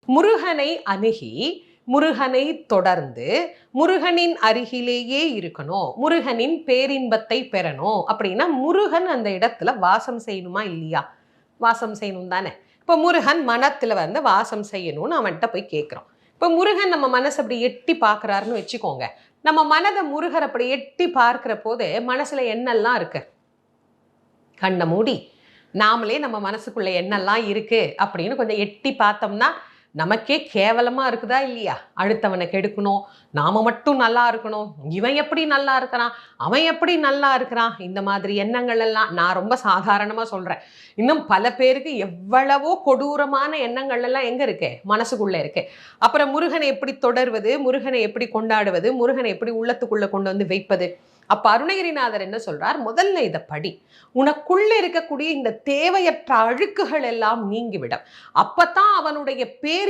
முருகனை அணுகி முருகனை தொடர்ந்து முருகனின் அருகிலேயே இருக்கணும், முருகனின் பேரின்பத்தை பெறணும் அப்படின்னா முருகன் அந்த இடத்துல வாசம் செய்யணுமா இல்லையா? வாசம் செய்யணும் தானே. இப்போ முருகன் மனத்துல வந்து வாசம் செய்யணும்னு அவன்கிட்ட போய் கேட்குறோம். இப்போ முருகன் நம்ம மனசை அப்படி எட்டி பார்க்குறாருன்னு வச்சுக்கோங்க. நம்ம மனதை முருகர் அப்படி எட்டி பார்க்கிற போது மனசுல என்னெல்லாம் இருக்கு? கண்ணை மூடி நாமளே நம்ம மனசுக்குள்ள என்னெல்லாம் இருக்கு அப்படின்னு கொஞ்சம் எட்டி பார்த்தோம்னா நமக்கே கேவலமா இருக்குதா இல்லையா? அடுத்தவனை கெடுக்கணும், நாம மட்டும் நல்லா இருக்கணும், இவன் எப்படி நல்லா இருக்கிறான், அவன் எப்படி நல்லா இருக்கிறான், இந்த மாதிரி எண்ணங்கள் எல்லாம் நான் ரொம்ப சாதாரணமா சொல்றேன். இன்னும் பல பேருக்கு எவ்வளவோ கொடூரமான எண்ணங்கள் எல்லாம் எங்க இருக்கு? மனசுக்குள்ள இருக்கு. அப்புறம் முருகனை எப்படி தொடர்வது, முருகனை எப்படி கொண்டாடுவது, முருகனை எப்படி உள்ளத்துக்குள்ள கொண்டு வந்து வைப்பது? அப்ப அருணகிரிநாதர் என்ன சொல்றார்? முதல்ல இதை படி, உனக்குள்ள இருக்கக்கூடிய இந்த தேவையற்ற அழுக்குகள் எல்லாம் நீங்கிவிடும். அப்பதான் அவனுடைய பேர்